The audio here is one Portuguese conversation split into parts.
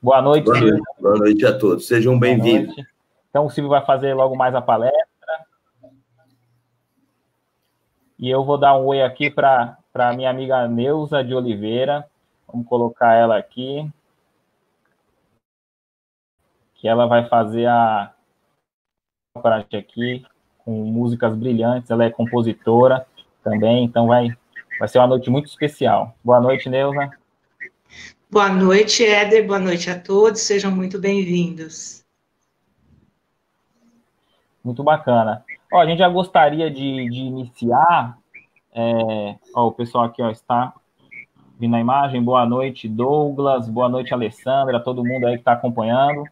Boa noite, Silvio. Boa noite a todos. Sejam bem-vindos. Então, o Silvio vai fazer logo mais a palestra. E eu vou dar um oi aqui para a minha amiga Neuza de Oliveira. Vamos colocar ela aqui. Que ela vai fazer a parte aqui com músicas brilhantes. Ela é compositora também, então vai ser uma noite muito especial. Boa noite, Neuza. Boa noite, Éder. Boa noite a todos. Sejam muito bem-vindos. Muito bacana. Ó, a gente já gostaria de iniciar. O pessoal aqui está vindo a imagem. Boa noite, Douglas. Boa noite, Alessandra. Todo mundo aí que está acompanhando.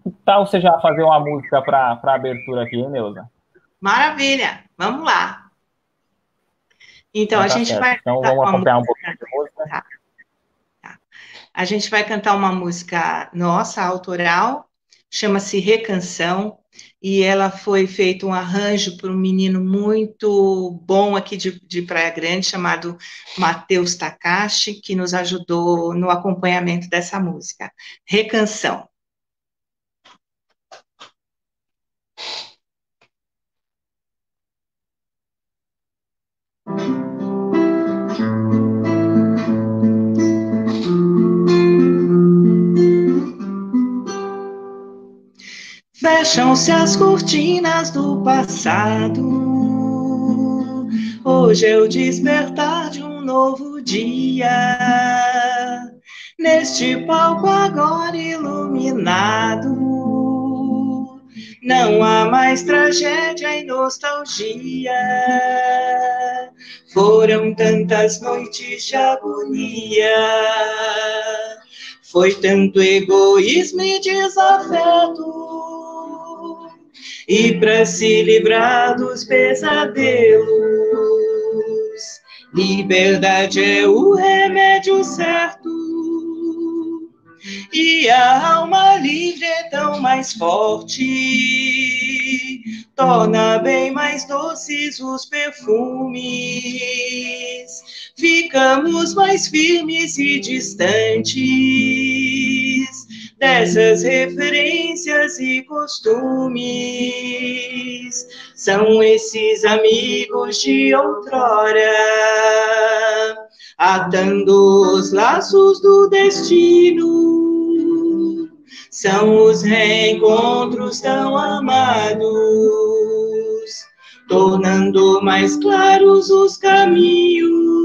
Que tal você já fazer uma música para abertura aqui, hein, Neuza? Maravilha. Vamos lá. Então, a gente vai... Então, vamos acompanhar um pouquinho de música. Tá. A gente vai cantar uma música nossa, autoral, chama-se Recanção, e ela foi feito um arranjo por um menino muito bom aqui de Praia Grande, chamado Matheus Takashi, que nos ajudou no acompanhamento dessa música. Recanção. Fecham-se as cortinas do passado. Hoje é o despertar de um novo dia. Neste palco agora iluminado, não há mais tragédia e nostalgia. Foram tantas noites de agonia. Foi tanto egoísmo e desafeto. E para se livrar dos pesadelos, liberdade é o remédio certo. E a alma livre é tão mais forte, torna bem mais doces os perfumes. Ficamos mais firmes e distantes dessas referências e costumes. São esses amigos de outrora, atando os laços do destino. São os reencontros tão amados, tornando mais claros os caminhos.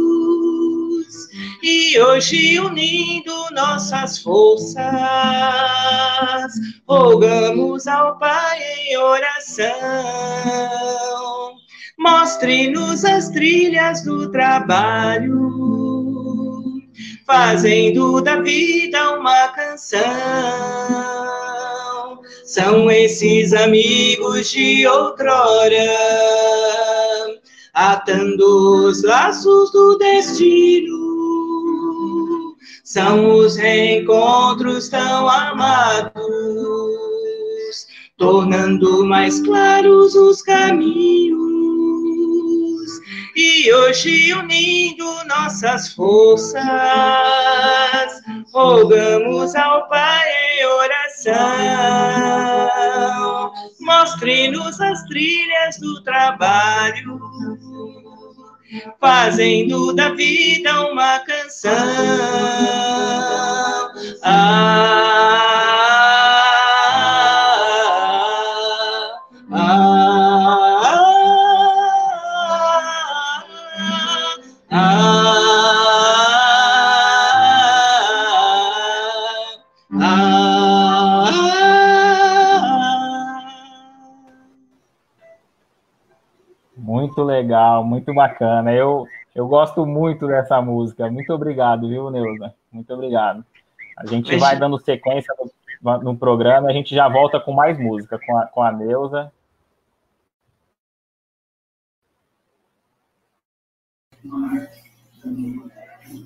E hoje, unindo nossas forças, rogamos ao Pai em oração. Mostre-nos as trilhas do trabalho, fazendo da vida uma canção. São esses amigos de outrora, atando os laços do destino. São os reencontros tão amados, tornando mais claros os caminhos. E hoje, unindo nossas forças, rogamos ao Pai em oração. Mostre-nos as trilhas do trabalho, fazendo da vida uma canção. Muito legal, muito bacana. Eu gosto muito dessa música. Muito obrigado, viu, Neuza? Muito obrigado. A gente vai dando sequência no programa, a gente já volta com mais música com a Neuza.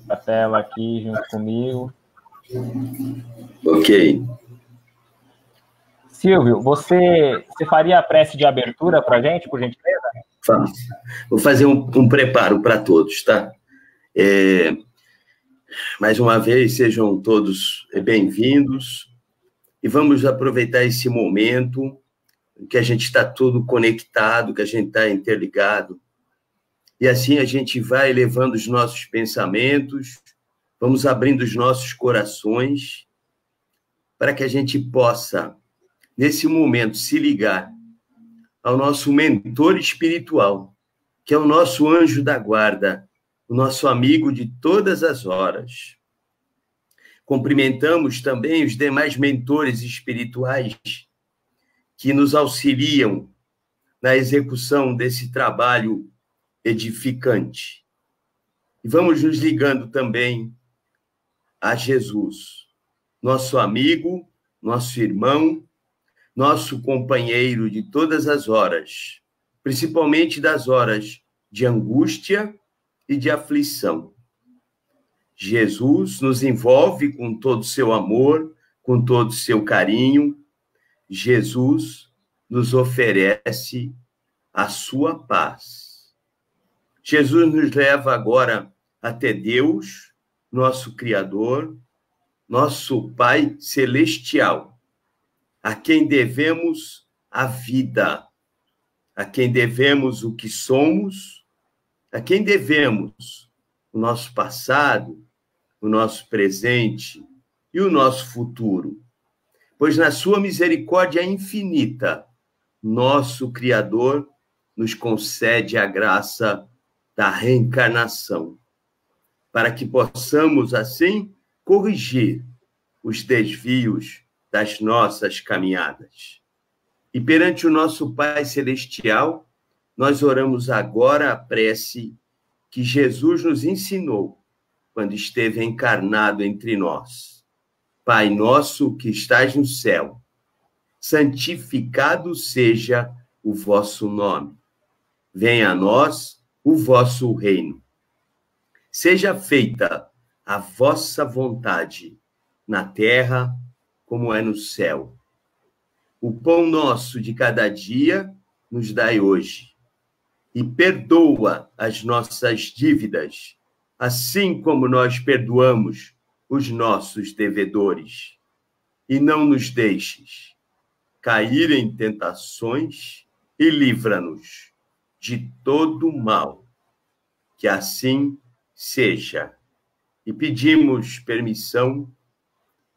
A tela aqui junto comigo. Ok. Silvio, você faria a prece de abertura para a gente, por gentileza? Vou fazer um preparo para todos, tá? Mais uma vez, sejam todos bem-vindos e vamos aproveitar esse momento que a gente está tudo conectado, que a gente está interligado, e assim a gente vai elevando os nossos pensamentos, vamos abrindo os nossos corações para que a gente possa, nesse momento, se ligar ao nosso mentor espiritual, que é o nosso anjo da guarda, o nosso amigo de todas as horas. Cumprimentamos também os demais mentores espirituais que nos auxiliam na execução desse trabalho edificante. E vamos nos ligando também a Jesus, nosso amigo, nosso irmão, nosso companheiro de todas as horas, principalmente das horas de angústia e de aflição. Jesus nos envolve com todo o seu amor, com todo o seu carinho. Jesus nos oferece a sua paz. Jesus nos leva agora até Deus, nosso Criador, nosso Pai Celestial, a quem devemos a vida, a quem devemos o que somos, a quem devemos o nosso passado, o nosso presente e o nosso futuro. Pois na sua misericórdia infinita, nosso Criador nos concede a graça da reencarnação, para que possamos, assim, corrigir os desvios das nossas caminhadas. E perante o nosso Pai Celestial, nós oramos agora a prece que Jesus nos ensinou quando esteve encarnado entre nós. Pai nosso que estás no céu, santificado seja o vosso nome. Venha a nós o vosso reino. Seja feita a vossa vontade, na terra como é no céu. O pão nosso de cada dia nos dai hoje. E perdoa as nossas dívidas, assim como nós perdoamos os nossos devedores. E não nos deixes cair em tentações e livra-nos de todo mal. Que assim seja. E pedimos permissão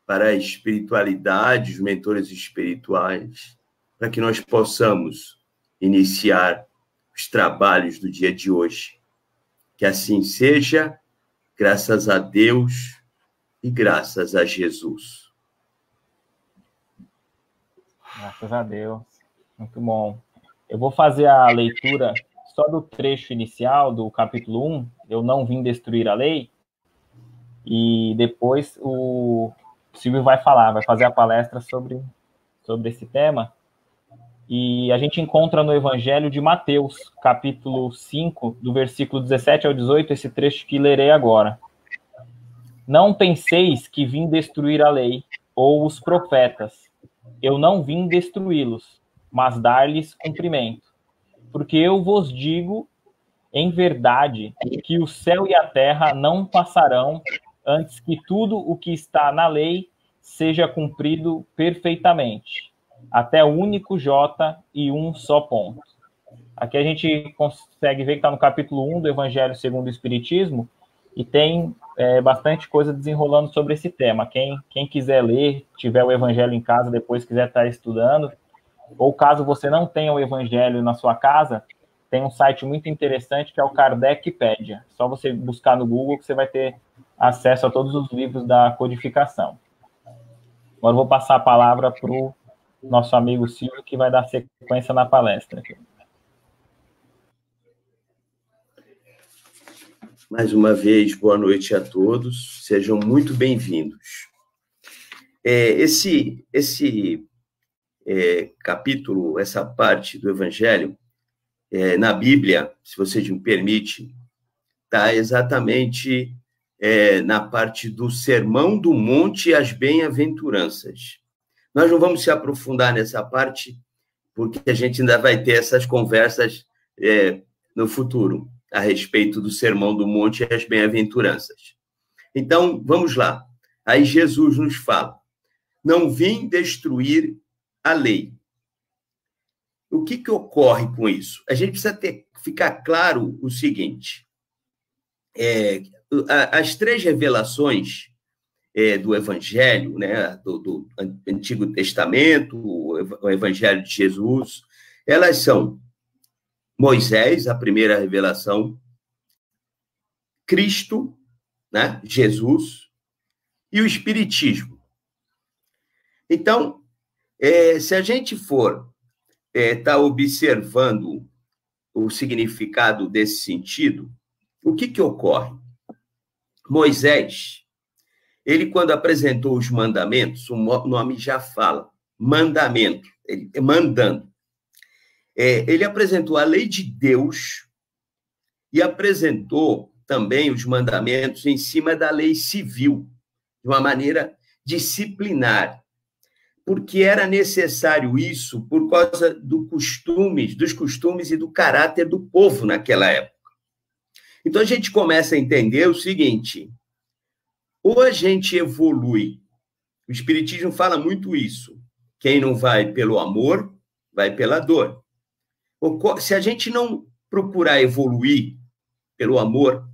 para a espiritualidade, os mentores espirituais, para que nós possamos iniciar os trabalhos do dia de hoje. Que assim seja, graças a Deus e graças a Jesus. Graças a Deus. Muito bom. Eu vou fazer a leitura só do trecho inicial do capítulo 1, Eu Não Vim Destruir a Lei, e depois o Silvio vai fazer a palestra sobre esse tema. E a gente encontra no Evangelho de Mateus, capítulo 5, do versículo 17 ao 18, esse trecho que lerei agora. Não penseis que vim destruir a lei ou os profetas. Eu não vim destruí-los, mas dar-lhes cumprimento. Porque eu vos digo, em verdade, que o céu e a terra não passarão antes que tudo o que está na lei seja cumprido perfeitamente. Até o único J e um só ponto. Aqui a gente consegue ver que está no capítulo 1 do Evangelho segundo o Espiritismo, e tem bastante coisa desenrolando sobre esse tema. Quem quiser ler, tiver o Evangelho em casa, depois quiser estar estudando, ou caso você não tenha o Evangelho na sua casa, tem um site muito interessante que é o Kardecpedia. Só você buscar no Google que você vai ter acesso a todos os livros da codificação. Agora eu vou passar a palavra para o nosso amigo Silvio, que vai dar sequência na palestra. Mais uma vez, boa noite a todos, sejam muito bem-vindos. Esse capítulo, essa parte do Evangelho, na Bíblia, se você me permite, está exatamente na parte do Sermão do Monte e as Bem-aventuranças. Nós não vamos se aprofundar nessa parte, porque a gente ainda vai ter essas conversas no futuro, a respeito do Sermão do Monte e as Bem-aventuranças. Então, vamos lá. Aí Jesus nos fala: não vim destruir a lei. O que ocorre com isso? A gente precisa ficar claro o seguinte: as três revelações do Evangelho, né, do Antigo Testamento, o Evangelho de Jesus, elas são Moisés, a primeira revelação, Cristo, né, Jesus, e o Espiritismo. Então, se a gente for estar observando o significado desse sentido, o que ocorre? Moisés, ele, quando apresentou os mandamentos, o nome já fala, mandamento, ele mandando. Ele apresentou a lei de Deus e apresentou também os mandamentos em cima da lei civil, de uma maneira disciplinar, porque era necessário isso por causa dos costumes e do caráter do povo naquela época. Então, a gente começa a entender o seguinte: ou a gente evolui, o Espiritismo fala muito isso, quem não vai pelo amor, vai pela dor. Se a gente não procurar evoluir pelo amor,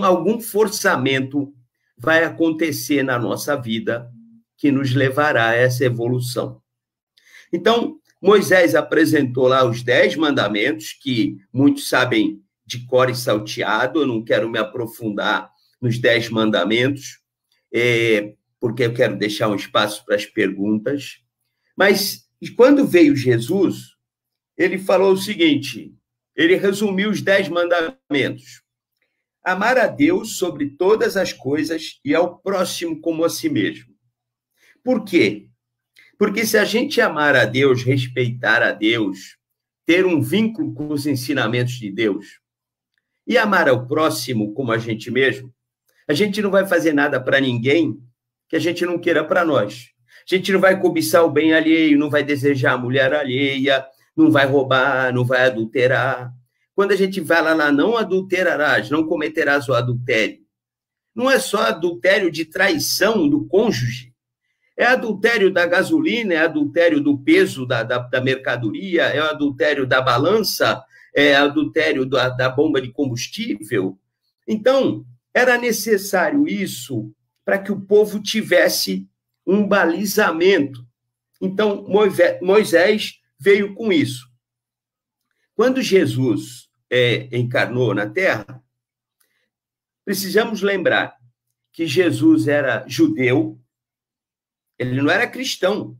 algum forçamento vai acontecer na nossa vida que nos levará a essa evolução. Então, Moisés apresentou lá os 10 mandamentos, que muitos sabem de cor e salteado, eu não quero me aprofundar nos 10 mandamentos, porque eu quero deixar um espaço para as perguntas. Mas, quando veio Jesus, ele falou o seguinte, ele resumiu os 10 mandamentos. Amar a Deus sobre todas as coisas e ao próximo como a si mesmo. Por quê? Porque se a gente amar a Deus, respeitar a Deus, ter um vínculo com os ensinamentos de Deus e amar ao próximo como a gente mesmo, a gente não vai fazer nada para ninguém que a gente não queira para nós. A gente não vai cobiçar o bem alheio, não vai desejar a mulher alheia, não vai roubar, não vai adulterar. Quando a gente fala lá, não adulterarás, não cometerás o adultério, não é só adultério de traição do cônjuge, é adultério da gasolina, é adultério do peso da mercadoria, é adultério da balança, é adultério da bomba de combustível. Então, era necessário isso para que o povo tivesse um balizamento. Então, Moisés veio com isso. Quando Jesus encarnou na Terra, precisamos lembrar que Jesus era judeu, ele não era cristão.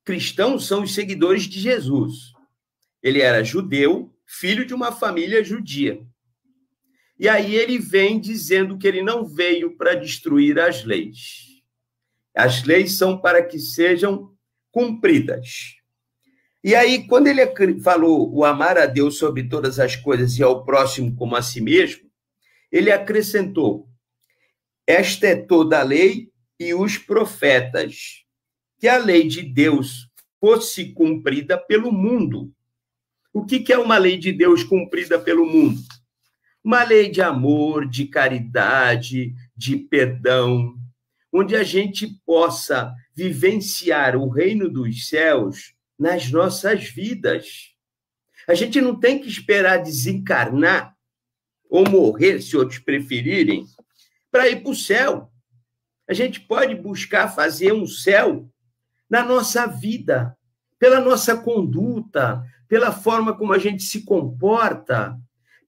Cristãos são os seguidores de Jesus. Ele era judeu, filho de uma família judia. E aí ele vem dizendo que ele não veio para destruir as leis. As leis são para que sejam cumpridas. E aí, quando ele falou o amar a Deus sobre todas as coisas e ao próximo como a si mesmo, ele acrescentou: esta é toda a lei e os profetas, que a lei de Deus fosse cumprida pelo mundo. O que é uma lei de Deus cumprida pelo mundo? Uma lei de amor, de caridade, de perdão, onde a gente possa vivenciar o reino dos céus nas nossas vidas. A gente não tem que esperar desencarnar ou morrer, se outros preferirem, para ir para o céu. A gente pode buscar fazer um céu na nossa vida, pela nossa conduta, pela forma como a gente se comporta,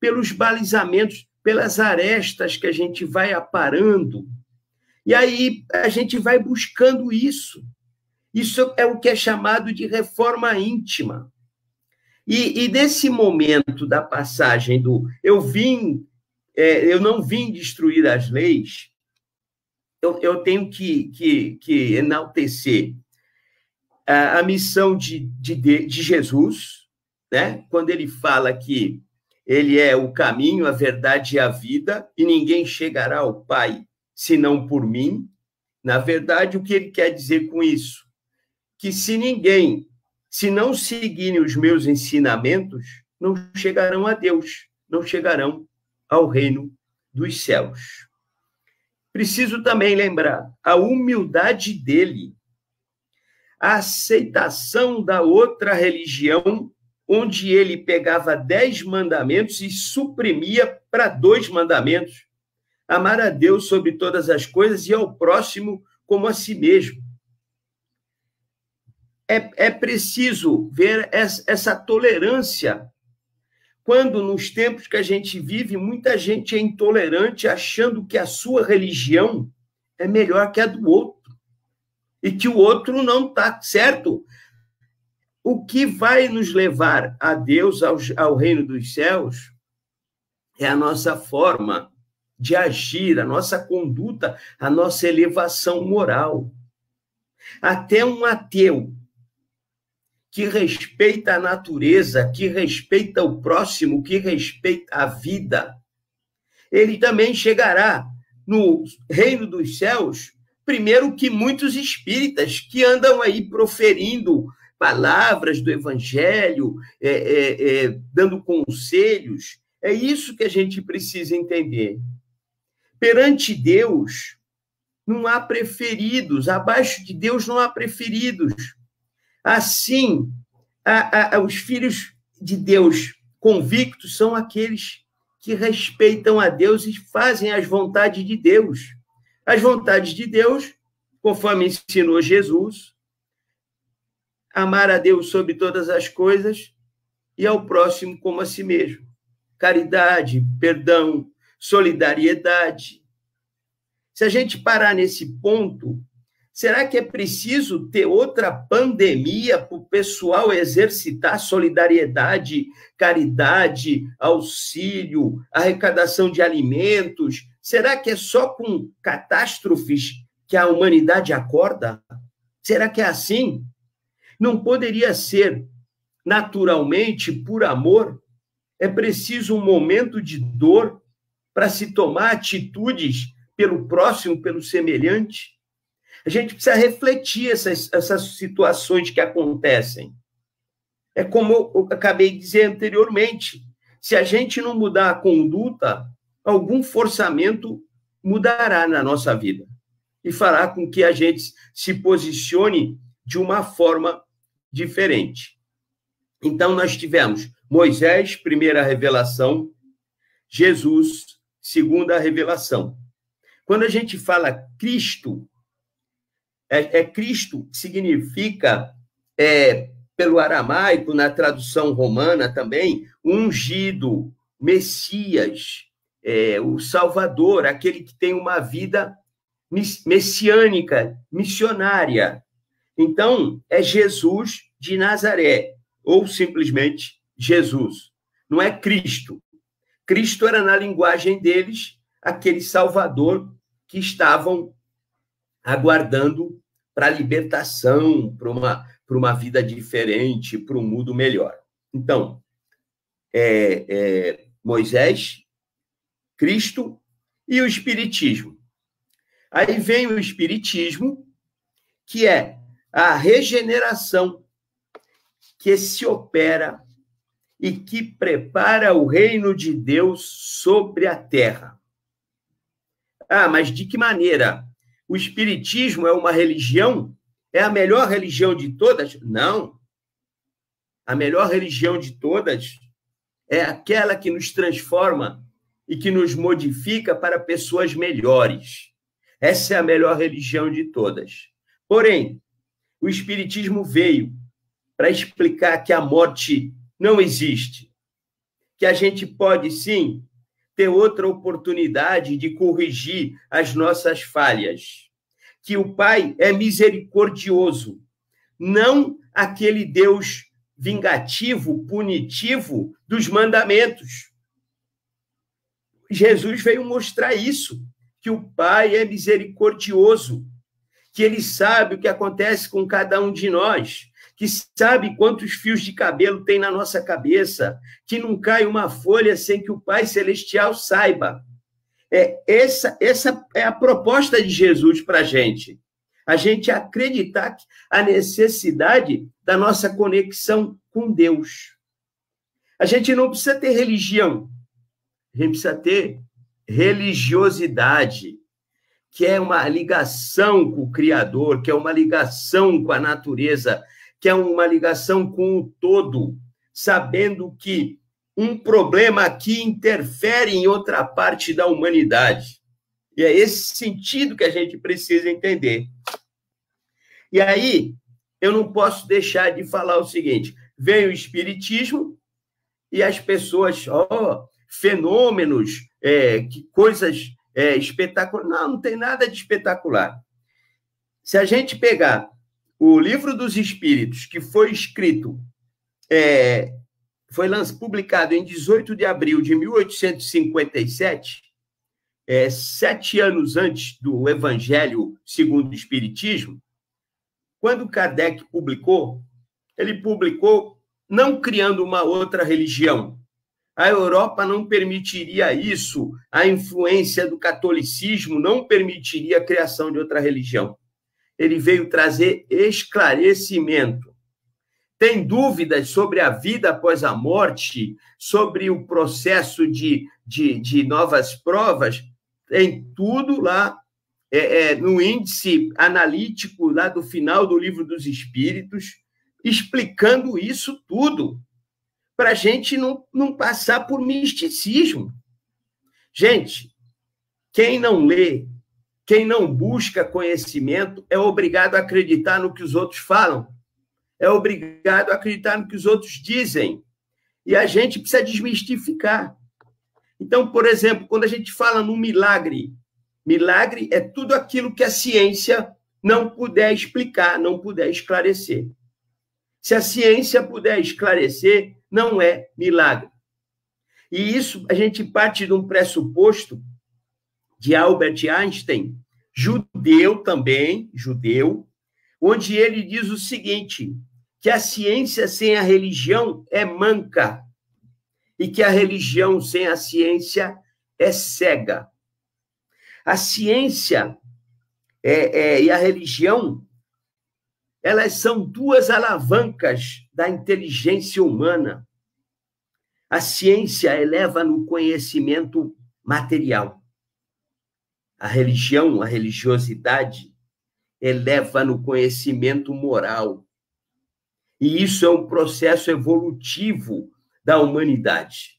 pelos balizamentos, pelas arestas que a gente vai aparando. E aí a gente vai buscando isso. Isso é o que é chamado de reforma íntima. E nesse momento da passagem do eu não vim destruir as leis, eu tenho que enaltecer a missão de Jesus, né? Quando ele fala que ele é o caminho, a verdade e a vida, e ninguém chegará ao Pai senão por mim. Na verdade, o que ele quer dizer com isso? Que se não seguirem os meus ensinamentos, não chegarão a Deus, não chegarão ao reino dos céus. preciso também lembrar a humildade dele, a aceitação da outra religião, onde ele pegava 10 mandamentos e suprimia para 2 mandamentos. Amar a Deus sobre todas as coisas e ao próximo como a si mesmo. É preciso ver essa tolerância. Quando, nos tempos que a gente vive, muita gente é intolerante, achando que a sua religião é melhor que a do outro. E que o outro não está certo. O que vai nos levar a Deus, ao reino dos céus, é a nossa forma de agir, a nossa conduta, a nossa elevação moral. Até um ateu que respeita a natureza, que respeita o próximo, que respeita a vida, ele também chegará no reino dos céus, primeiro que muitos espíritas que andam aí proferindo palavras do evangelho, dando conselhos. É isso que a gente precisa entender. Perante Deus, não há preferidos, abaixo de Deus não há preferidos. Assim, os filhos de Deus convictos são aqueles que respeitam a Deus e fazem as vontades de Deus. As vontades de Deus, conforme ensinou Jesus, amar a Deus sobre todas as coisas e ao próximo como a si mesmo. Caridade, perdão, solidariedade. Se a gente parar nesse ponto, será que é preciso ter outra pandemia para o pessoal exercitar solidariedade, caridade, auxílio, arrecadação de alimentos? Será que é só com catástrofes que a humanidade acorda? Será que é assim? Não poderia ser naturalmente, por amor? É preciso um momento de dor para se tomar atitudes pelo próximo, pelo semelhante? A gente precisa refletir essas situações que acontecem. É como eu acabei de dizer anteriormente, se a gente não mudar a conduta, algum forçamento mudará na nossa vida e fará com que a gente se posicione de uma forma diferente. Então, nós tivemos Moisés, primeira revelação, Jesus, segunda revelação. Quando a gente fala Cristo, Cristo significa, pelo aramaico, na tradução romana também, ungido, Messias, o Salvador, aquele que tem uma vida messiânica, missionária. Então, é Jesus de Nazaré, ou simplesmente Jesus. Não é Cristo. Cristo era, na linguagem deles, aquele Salvador que estavam aguardando para a libertação, para uma vida diferente, para um mundo melhor. Então, Moisés, Cristo e o Espiritismo. Aí vem o Espiritismo, que é a regeneração que se opera e que prepara o reino de Deus sobre a terra. Ah, mas de que maneira? O Espiritismo é uma religião? É a melhor religião de todas? Não. A melhor religião de todas é aquela que nos transforma e que nos modifica para pessoas melhores. Essa é a melhor religião de todas. Porém, o Espiritismo veio para explicar que a morte não existe, que a gente pode, sim, ter outra oportunidade de corrigir as nossas falhas, que o Pai é misericordioso, não aquele Deus vingativo, punitivo dos mandamentos. Jesus veio mostrar isso, que o Pai é misericordioso, que ele sabe o que acontece com cada um de nós, que sabe quantos fios de cabelo tem na nossa cabeça, que não cai uma folha sem que o Pai Celestial saiba. Essa é a proposta de Jesus para a gente acreditar a necessidade da nossa conexão com Deus. A gente não precisa ter religião, a gente precisa ter religiosidade, que é uma ligação com o Criador, que é uma ligação com a natureza, que é uma ligação com o todo, sabendo que um problema aqui interfere em outra parte da humanidade. E é esse sentido que a gente precisa entender. E aí, eu não posso deixar de falar o seguinte: vem o Espiritismo e as pessoas, fenômenos, que coisas espetaculares. Não, não tem nada de espetacular. Se a gente pegar o Livro dos Espíritos, que foi escrito, foi publicado em 18 de abril de 1857, 7 anos antes do Evangelho segundo o Espiritismo, quando Kardec publicou, ele publicou não criando uma outra religião. A Europa não permitiria isso, a influência do catolicismo não permitiria a criação de outra religião. Ele veio trazer esclarecimento. Tem dúvidas sobre a vida após a morte, sobre o processo de novas provas? Tem tudo lá no índice analítico lá do final do Livro dos Espíritos, explicando isso tudo, para a gente não passar por misticismo. Gente, quem não lê, quem não busca conhecimento, é obrigado a acreditar no que os outros falam, é obrigado a acreditar no que os outros dizem, e a gente precisa desmistificar. Então, por exemplo, quando a gente fala no milagre, milagre é tudo aquilo que a ciência não puder explicar, não puder esclarecer. Se a ciência puder esclarecer, não é milagre. E isso a gente parte de um pressuposto de Albert Einstein, judeu também, onde ele diz o seguinte, que a ciência sem a religião é manca, e que a religião sem a ciência é cega. A ciência e a religião, elas são duas alavancas da inteligência humana. A ciência eleva no conhecimento material. A religião, a religiosidade, eleva no conhecimento moral. E isso é um processo evolutivo da humanidade.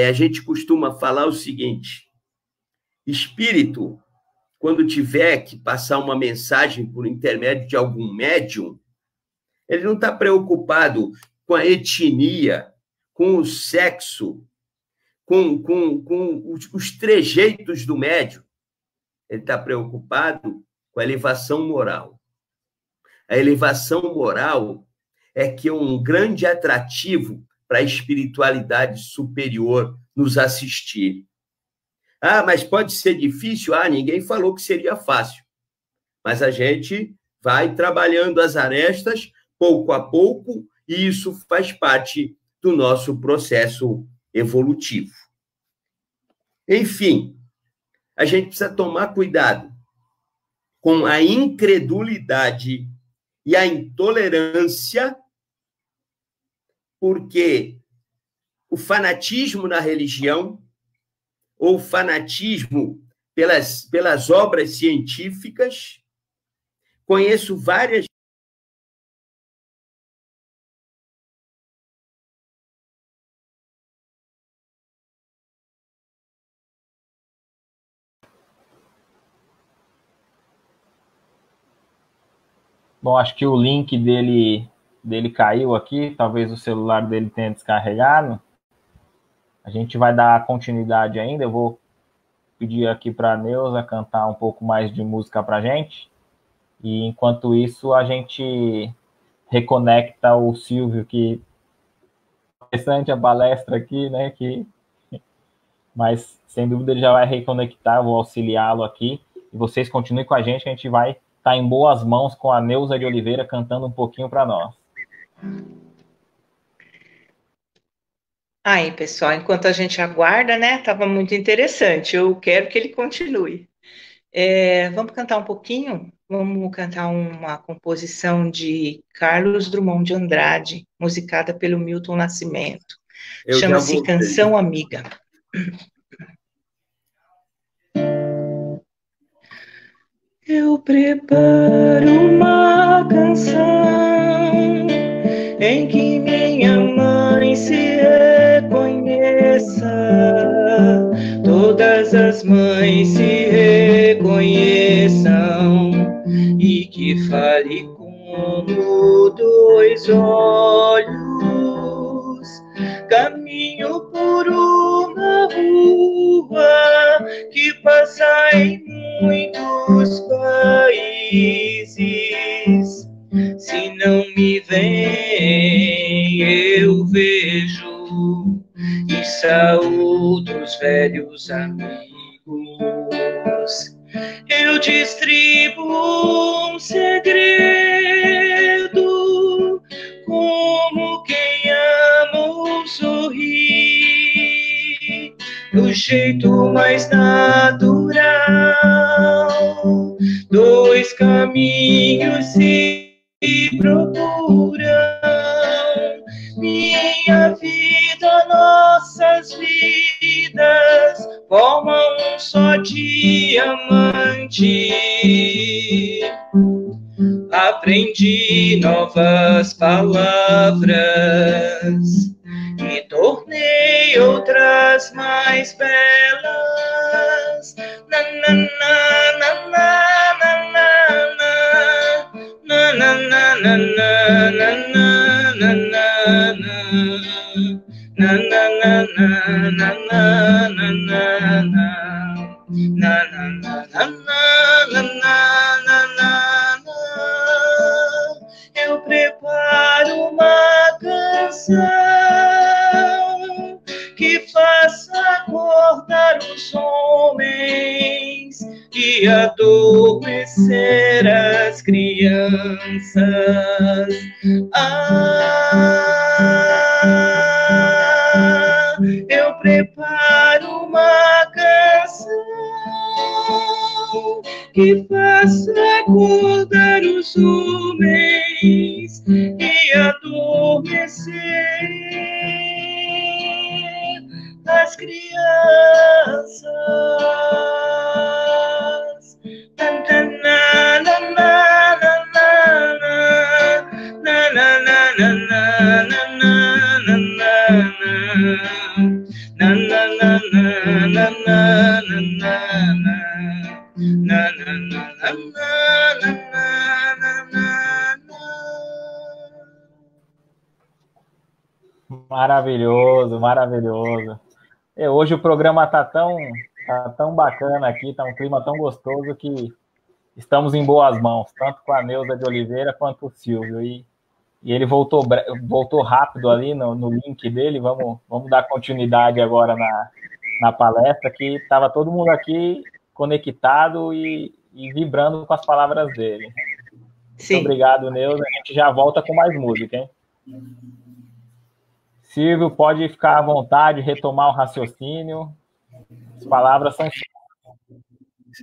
A gente costuma falar o seguinte: espírito, quando tiver que passar uma mensagem por intermédio de algum médium, ele não está preocupado com a etnia, com o sexo, com os trejeitos do médium. Ele está preocupado com a elevação moral. A elevação moral é que é um grande atrativo para a espiritualidade superior nos assistir. Mas pode ser difícil? Ninguém falou que seria fácil. Mas a gente vai trabalhando as arestas, pouco a pouco, e isso faz parte do nosso processo evolutivo. Enfim, a gente precisa tomar cuidado com a incredulidade e a intolerância, porque o fanatismo na religião, ou fanatismo pelas obras científicas, conheço várias. Bom, acho que o link dele caiu aqui, talvez o celular dele tenha descarregado. A gente vai dar continuidade ainda, eu vou pedir aqui para a Neuza cantar um pouco mais de música para a gente, e enquanto isso a gente reconecta o Silvio, que é interessante a palestra aqui, né, mas sem dúvida ele já vai reconectar, eu vou auxiliá-lo aqui, e vocês continuem com a gente vai estar em boas mãos com a Neuza de Oliveira cantando um pouquinho para nós. Aí, pessoal, enquanto a gente aguarda, né, estava muito interessante, eu quero que ele continue. Vamos cantar um pouquinho? Vamos cantar uma composição de Carlos Drummond de Andrade, musicada pelo Milton Nascimento. Chama-se Canção Amiga. Eu preparo uma canção em que minha mãe se reconheça, todas as mães se reconheçam e que fale como dois olhos. Caminho por uma rua que passa em muitos países. Se não me veem, eu vejo e saúdo os velhos amigos. Eu distribuo um segredo, como quem ama ou sorri, do jeito mais natural. Dois caminhos se procuram, minha vida, nossas vidas formam um só diamante. Aprendi novas palavras e tornei outras mais belas. Na, na, na, na, na, na, na, na, na, na, na, na, na. Na na na na na na na na na na na na na. Eu preparo uma canção que faça acordar os homens e adormecer as crianças. Eu preparo uma canção que faça acordar os homens e adormecer as crianças. Na, na, na, na, na, na, na, na, na, na, Maravilhoso, maravilhoso. Hoje o programa tá tão bacana aqui, tá um clima tão gostoso que estamos em boas mãos, tanto com a Neuza de Oliveira quanto o Silvio. E ele voltou rápido ali no link dele. Vamos dar continuidade agora na palestra, que estava todo mundo aqui conectado e vibrando com as palavras dele. Sim. Muito obrigado, Neuza. A gente já volta com mais música, hein? Silvio, pode ficar à vontade, retomar o raciocínio. As palavras são...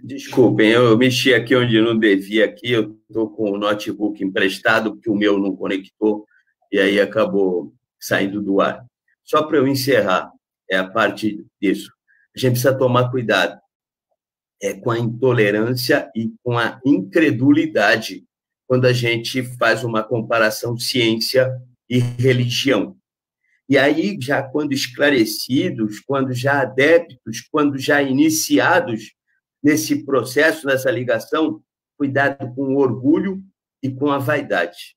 Desculpem, eu mexi aqui onde não devia aqui, eu estou com o notebook emprestado, porque o meu não conectou, e aí acabou saindo do ar. Só para eu encerrar, a parte disso. A gente precisa tomar cuidado com a intolerância e com a incredulidade quando a gente faz uma comparação ciência e religião. E aí, já quando esclarecidos, quando já adeptos, quando já iniciados nesse processo, nessa ligação, cuidado com o orgulho e com a vaidade.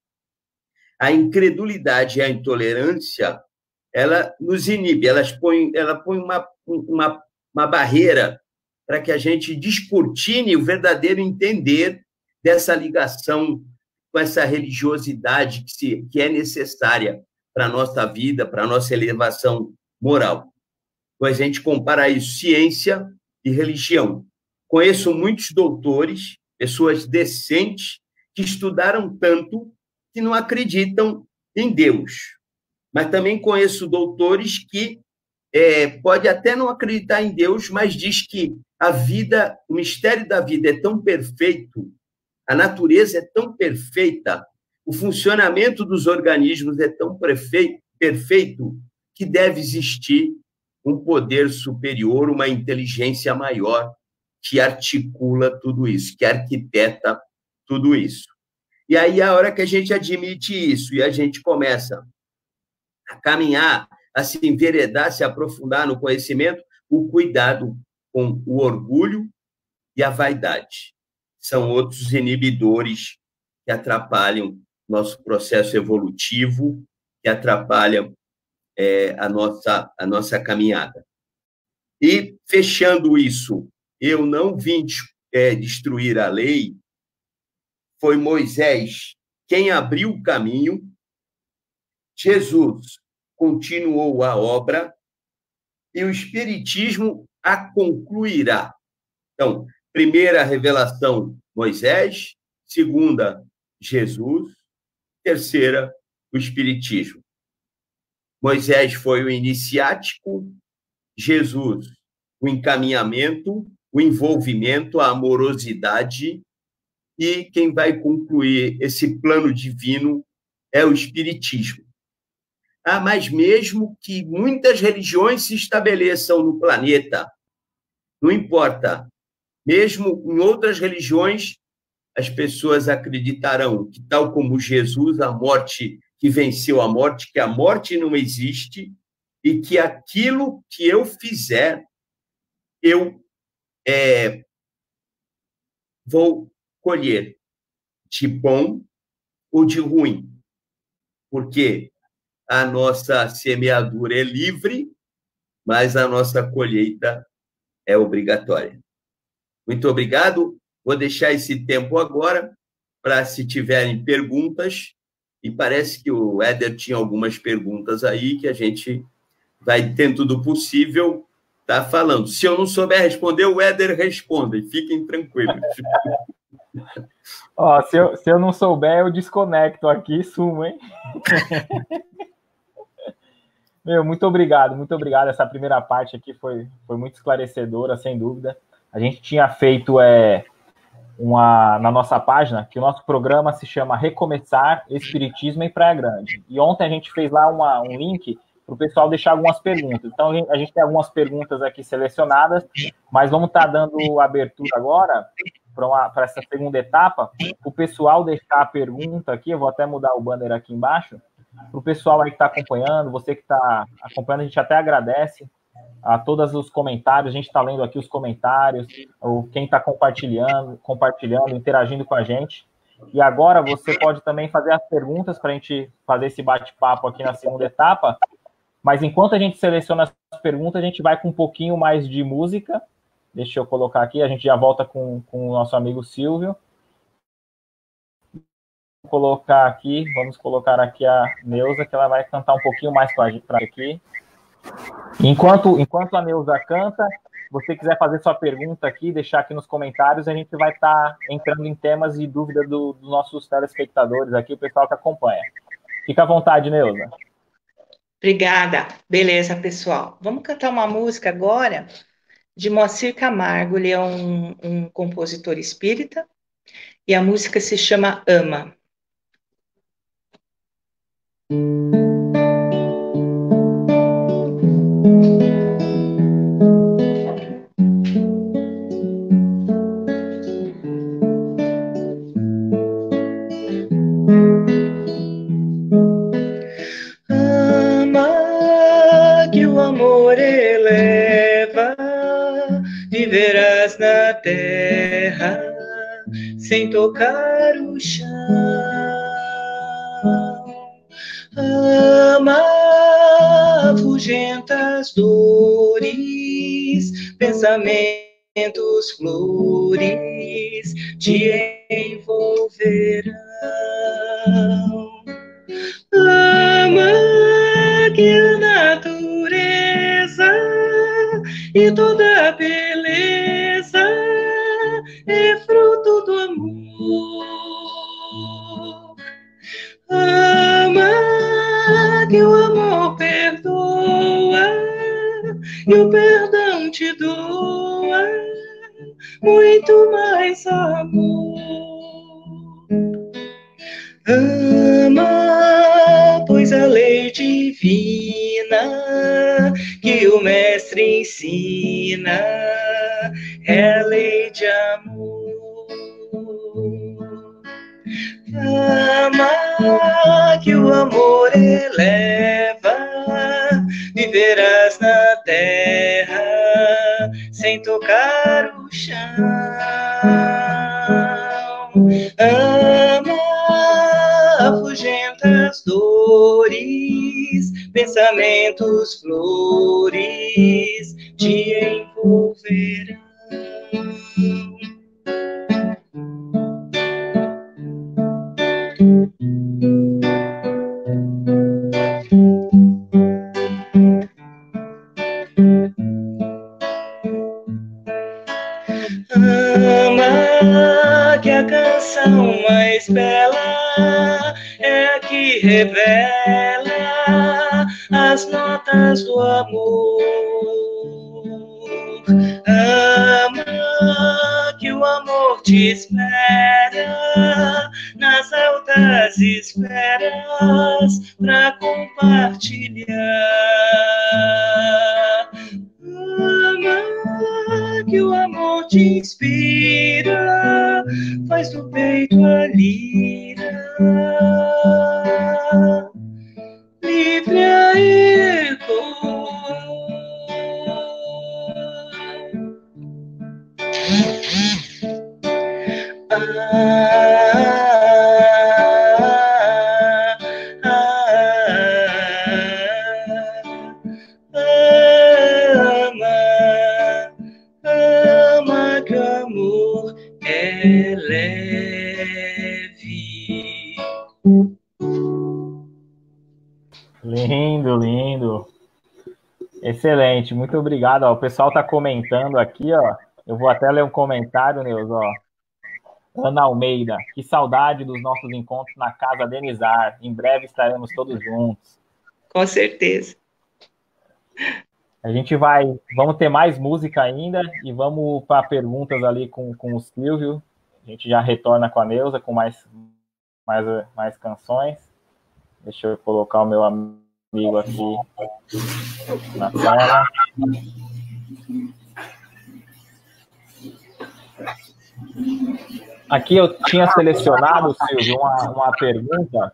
A incredulidade e a intolerância, ela nos inibe, ela põe uma barreira para que a gente descortine o verdadeiro entender dessa ligação com essa religiosidade que é necessária para a nossa vida, para a nossa elevação moral. Então, a gente compara isso, ciência e religião. Conheço muitos doutores, pessoas decentes, que estudaram tanto que não acreditam em Deus. Mas também conheço doutores que pode até não acreditar em Deus, mas diz que a vida, o mistério da vida é tão perfeito, a natureza é tão perfeita, o funcionamento dos organismos é tão perfeito que deve existir um poder superior, uma inteligência maior que articula tudo isso, que arquiteta tudo isso. E aí, a hora que a gente admite isso e a gente começa a caminhar, a se enveredar, se aprofundar no conhecimento, o cuidado com o orgulho e a vaidade são outros inibidores que atrapalham nosso processo evolutivo, que atrapalham a nossa caminhada. E, fechando isso, eu não vim destruir a lei, foi Moisés quem abriu o caminho, Jesus continuou a obra e o Espiritismo a concluirá. Então, primeira revelação, Moisés, segunda, Jesus, terceira, o Espiritismo. Moisés foi o iniciático, Jesus, o encaminhamento, o envolvimento, a amorosidade, e quem vai concluir esse plano divino é o Espiritismo. Mas mesmo que muitas religiões se estabeleçam no planeta, não importa, mesmo em outras religiões, as pessoas acreditarão que, tal como Jesus, a morte que venceu a morte, que a morte não existe e que aquilo que eu fizer, eu vou colher de bom ou de ruim, porque a nossa semeadura é livre, mas a nossa colheita é obrigatória. Muito obrigado. Vou deixar esse tempo agora para, se tiverem perguntas, e parece que o Éder tinha algumas perguntas aí que a gente vai, dentro do possível, tá falando. Se eu não souber responder, o Éder responde. Fiquem tranquilos. Se eu não souber, eu desconecto aqui e sumo, hein? Muito obrigado. Essa primeira parte aqui foi muito esclarecedora, sem dúvida. A gente tinha feito na nossa página, que o nosso programa se chama Recomeçar Espiritismo em Praia Grande. E ontem a gente fez lá um link para o pessoal deixar algumas perguntas. Então, a gente tem algumas perguntas aqui selecionadas, mas vamos estar dando abertura agora para essa segunda etapa, o pessoal deixar a pergunta aqui, eu vou até mudar o banner aqui embaixo, para o pessoal aí que está acompanhando, você que está acompanhando, a gente até agradece a todos os comentários, a gente está lendo aqui os comentários, quem está compartilhando, interagindo com a gente. E agora você pode também fazer as perguntas para a gente fazer esse bate-papo aqui na segunda etapa, mas enquanto a gente seleciona as perguntas, a gente vai com um pouquinho mais de música. Deixa eu colocar aqui, a gente já volta com o nosso amigo Silvio. Vamos colocar aqui a Neuza, que ela vai cantar um pouquinho mais para a gente aqui. Enquanto a Neuza canta, você quiser fazer sua pergunta aqui, deixar aqui nos comentários, a gente vai estar entrando em temas e dúvidas dos nossos telespectadores aqui, o pessoal que acompanha. Fica à vontade, Neuza. Obrigada. Beleza, pessoal. Vamos cantar uma música agora de Moacir Camargo. Ele é um compositor espírita e a música se chama Ama. Viverás na terra sem tocar o chão. Ama, afugenta as dores, pensamentos flores te envolverão. Ama que a natureza e toda a beleza é fruto do amor. Ama que o amor perdoa e o perdão te doa muito mais amor. Ama, pois a lei divina que o mestre ensina é lei de amor. Ama que o amor eleva, viverás na terra sem tocar o chão. Ama, afugenta as dores, pensamentos flores te envolverão. Ama que a canção mais bela é a que revela as notas do amor. Ama que o amor te espera nas altas esferas pra compartilhar. Ama que o amor te inspira, faz do peito a lira, livre a ecoar. Ama que o amor é leve. Lindo, lindo. Excelente, muito obrigado. Ó, o pessoal está comentando aqui, ó. Eu vou até ler um comentário, Neuza, ó. Ana Almeida, que saudade dos nossos encontros na Casa Denizar. Em breve estaremos todos juntos. Com certeza. A gente vamos ter mais música ainda e vamos para perguntas ali com o Silvio. A gente já retorna com a Neuza com mais canções. Deixa eu colocar o meu amigo aqui na tela. Aqui eu tinha selecionado, Silvio, uma pergunta.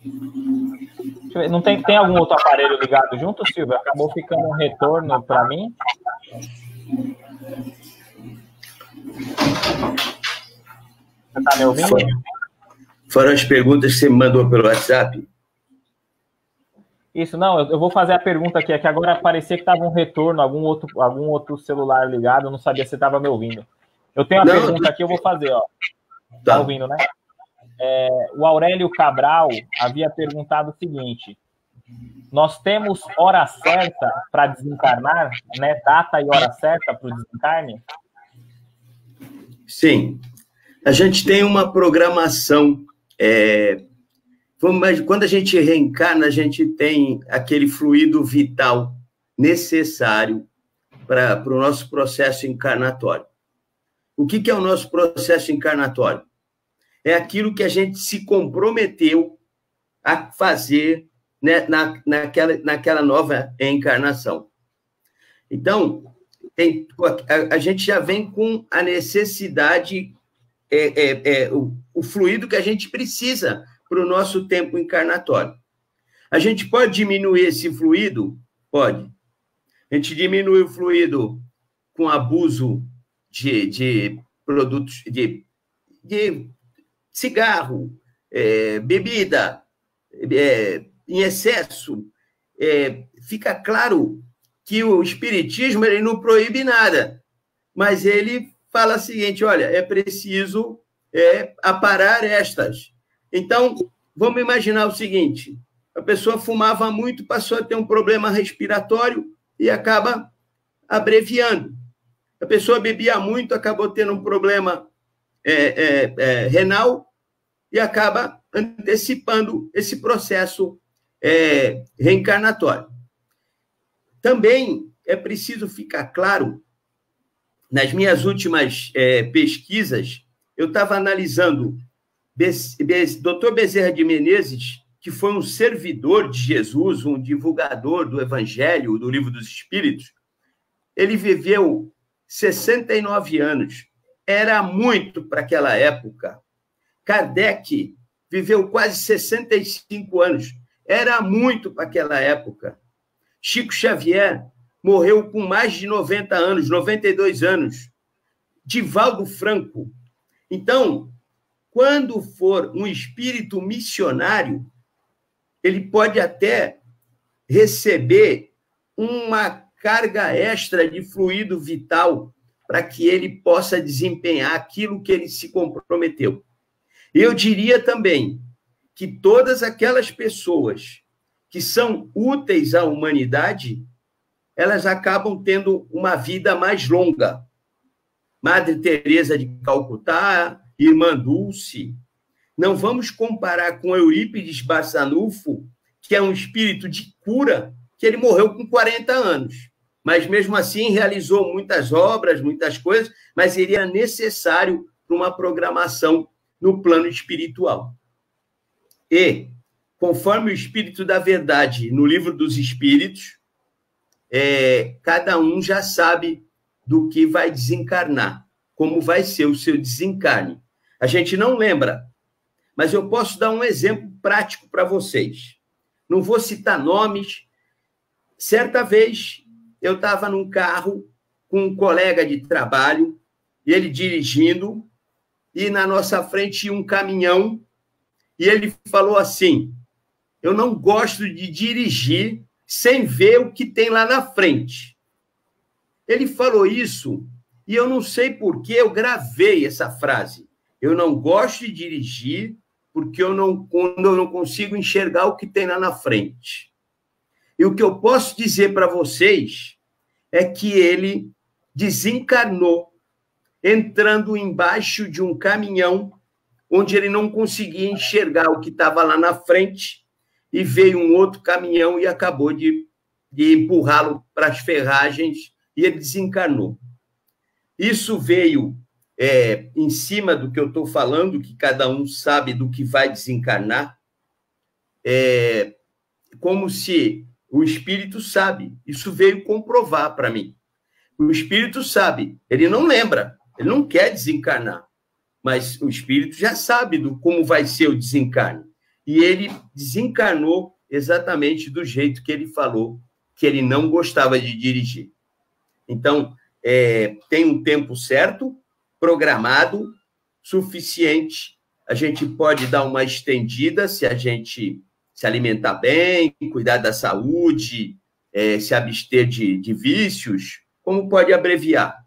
Deixa eu ver, não tem algum outro aparelho ligado junto, Silvio? Acabou ficando um retorno para mim. Você está me ouvindo? Foram as perguntas que você me mandou pelo WhatsApp? Isso, não, eu vou fazer a pergunta aqui, é que agora parecia que estava um retorno, algum outro celular ligado, eu não sabia se você estava me ouvindo. Eu tenho uma pergunta aqui, eu vou fazer, ó. Tá ouvindo, né? O Aurélio Cabral havia perguntado o seguinte: nós temos hora certa para desencarnar, né? Data e hora certa para o desencarne? Sim. A gente tem uma programação. Quando a gente reencarna, a gente tem aquele fluido vital necessário para o nosso processo encarnatório. O que é o nosso processo encarnatório? É aquilo que a gente se comprometeu a fazer, né, naquela nova encarnação. Então, a gente já vem com a necessidade, o fluido que a gente precisa para o nosso tempo encarnatório. A gente pode diminuir esse fluido? Pode. A gente diminui o fluido com abuso de produtos, de cigarro, bebida, em excesso. Fica claro que o Espiritismo ele não proíbe nada, mas ele fala o seguinte: olha, é preciso aparar estas. Então, vamos imaginar o seguinte: a pessoa fumava muito, passou a ter um problema respiratório e acaba abreviando. A pessoa bebia muito, acabou tendo um problema renal e acaba antecipando esse processo reencarnatório. Também é preciso ficar claro, nas minhas últimas pesquisas, eu estava analisando Dr. Bezerra de Menezes, que foi um servidor de Jesus, um divulgador do Evangelho, do Livro dos Espíritos. Ele viveu 69 anos. Era muito para aquela época. Kardec viveu quase 65 anos. Era muito para aquela época. Chico Xavier morreu com mais de 90 anos, 92 anos. Divaldo Franco. Então, quando for um espírito missionário, ele pode até receber uma carga extra de fluido vital para que ele possa desempenhar aquilo que ele se comprometeu. Eu diria também que todas aquelas pessoas que são úteis à humanidade, elas acabam tendo uma vida mais longa. Madre Teresa de Calcutá, Irmã Dulce. Não vamos comparar com Eurípides Barçanufo, que é um espírito de cura, que ele morreu com 40 anos. Mas, mesmo assim, realizou muitas obras, muitas coisas, mas ele era necessário para uma programação no plano espiritual. E, conforme o Espírito da Verdade, no Livro dos Espíritos, cada um já sabe do que vai desencarnar, como vai ser o seu desencarne. A gente não lembra, mas eu posso dar um exemplo prático para vocês. Não vou citar nomes. Certa vez, eu estava num carro com um colega de trabalho, ele dirigindo, e na nossa frente um caminhão, e ele falou assim: eu não gosto de dirigir sem ver o que tem lá na frente. Ele falou isso, e eu não sei por que eu gravei essa frase. Eu não gosto de dirigir porque quando eu não consigo enxergar o que tem lá na frente. E o que eu posso dizer para vocês é que ele desencarnou entrando embaixo de um caminhão onde ele não conseguia enxergar o que estava lá na frente, e veio um outro caminhão e acabou de empurrá-lo para as ferragens, e ele desencarnou. Isso veio em cima do que eu estou falando, que cada um sabe do que vai desencarnar, como se o espírito sabe. Isso veio comprovar para mim. O espírito sabe, ele não lembra, ele não quer desencarnar, mas o espírito já sabe como vai ser o desencarne. E ele desencarnou exatamente do jeito que ele falou, que ele não gostava de dirigir. Então, tem um tempo certo, programado, suficiente. A gente pode dar uma estendida se a gente se alimentar bem, cuidar da saúde, se abster de vícios, como pode abreviar.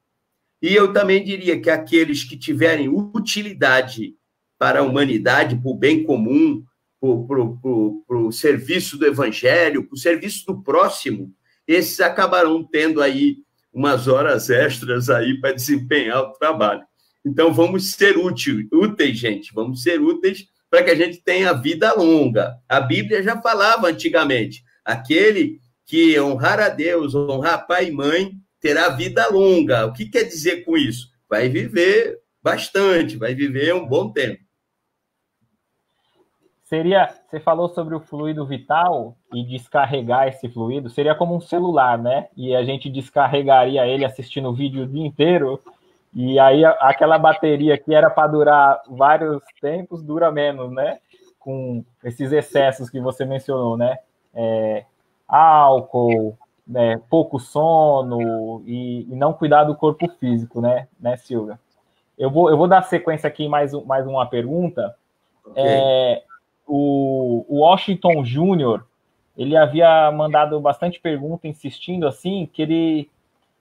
E eu também diria que aqueles que tiverem utilidade para a humanidade, para o bem comum, para o serviço do evangelho, para o serviço do próximo, esses acabarão tendo aí umas horas extras aí para desempenhar o trabalho. Então, vamos ser úteis, gente. Vamos ser úteis para que a gente tenha vida longa. A Bíblia já falava antigamente, aquele que honrar a Deus, honrar pai e mãe, terá vida longa. O que quer dizer com isso? Vai viver bastante, vai viver um bom tempo. Você falou sobre o fluido vital e descarregar esse fluido, seria como um celular, né? E a gente descarregaria ele assistindo o vídeo o dia inteiro, e aí aquela bateria que era para durar vários tempos, dura menos, né? Com esses excessos que você mencionou, né? Álcool, né? Pouco sono e não cuidar do corpo físico, né, Silvia? Eu vou dar sequência aqui mais uma pergunta. Okay. O Washington Júnior, ele havia mandado bastante pergunta, insistindo assim, que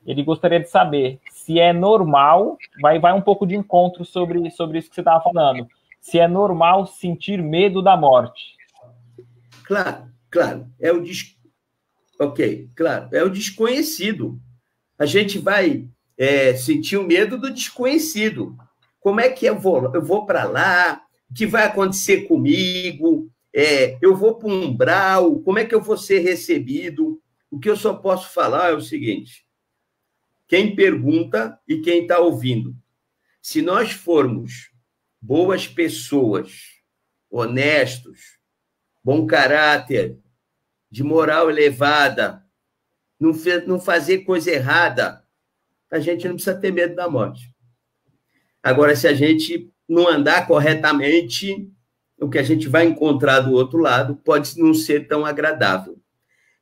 ele gostaria de saber se é normal, vai um pouco de encontro sobre isso que você estava falando, se é normal sentir medo da morte. Claro, é o desconhecido. A gente vai sentir o medo do desconhecido. Como é que eu vou para lá? O que vai acontecer comigo? Eu vou para um umbral? Como é que eu vou ser recebido? O que eu só posso falar é o seguinte: quem pergunta e quem está ouvindo, se nós formos boas pessoas, honestos, bom caráter, de moral elevada, não fazer coisa errada, a gente não precisa ter medo da morte. Agora, se a gente não andar corretamente, o que a gente vai encontrar do outro lado pode não ser tão agradável.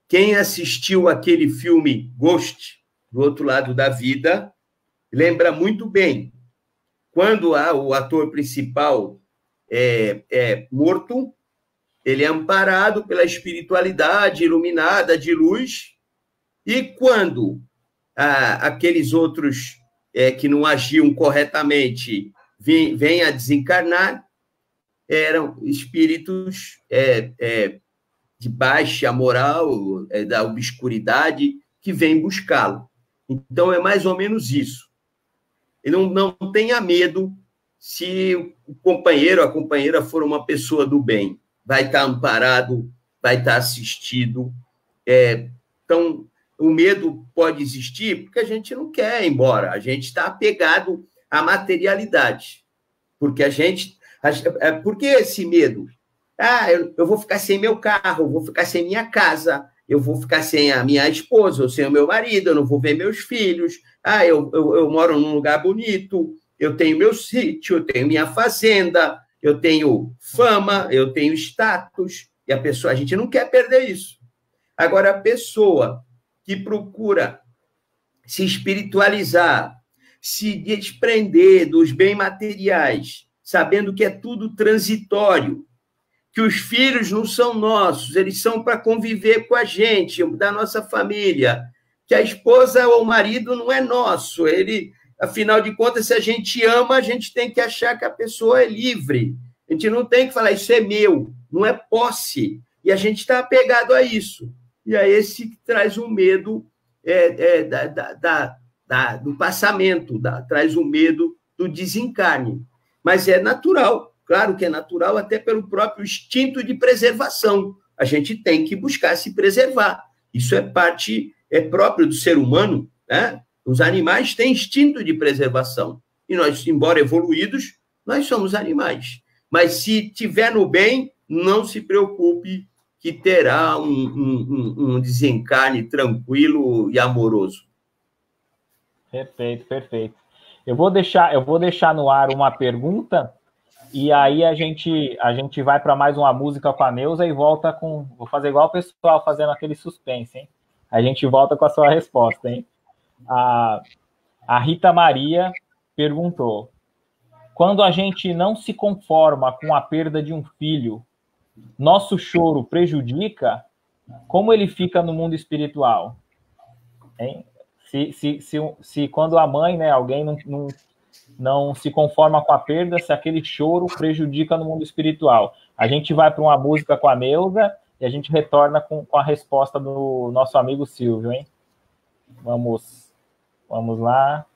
Quem assistiu aquele filme Ghost, do outro lado da vida, lembra muito bem. Quando o ator principal é morto, ele é amparado pela espiritualidade iluminada de luz, e quando aqueles outros que não agiam corretamente vêm a desencarnar, eram espíritos de baixa moral, da obscuridade, que vêm buscá-lo. Então, é mais ou menos isso. E não tenha medo se o companheiro, a companheira for uma pessoa do bem. Vai estar amparado, vai estar assistido. Então, o medo pode existir porque a gente não quer ir embora. A gente está apegado à materialidade. Porque por que esse medo? Eu vou ficar sem meu carro, eu vou ficar sem minha casa, eu vou ficar sem a minha esposa, ou sem o meu marido, eu não vou ver meus filhos. Eu moro num lugar bonito, eu tenho meu sítio, eu tenho minha fazenda, eu tenho fama, eu tenho status, e a gente não quer perder isso. Agora, a pessoa que procura se espiritualizar, se desprender dos bens materiais, sabendo que é tudo transitório, que os filhos não são nossos, eles são para conviver com a gente, da nossa família, que a esposa ou o marido não é nosso, afinal de contas, se a gente ama, a gente tem que achar que a pessoa é livre, a gente não tem que falar, isso é meu, não é posse, e a gente está apegado a isso, e é esse que traz o medo do passamento, traz o medo do desencarne, mas é natural. Claro que é natural, até pelo próprio instinto de preservação. A gente tem que buscar se preservar. Isso é próprio do ser humano, né? Os animais têm instinto de preservação. E nós, embora evoluídos, nós somos animais. Mas se tiver no bem, não se preocupe que terá um desencarne tranquilo e amoroso. Perfeito, perfeito. Eu vou deixar no ar uma pergunta. E aí a gente vai para mais uma música com a Neuza e volta com... Vou fazer igual o pessoal fazendo aquele suspense, hein? A gente volta com a sua resposta, hein? A Rita Maria perguntou: quando a gente não se conforma com a perda de um filho, nosso choro prejudica? Como ele fica no mundo espiritual? Hein? Se quando a mãe, né, alguém não se conforma com a perda, se aquele choro prejudica no mundo espiritual. A gente vai para uma música com a Neuza e a gente retorna com a resposta do nosso amigo Silvio, hein? Vamos lá.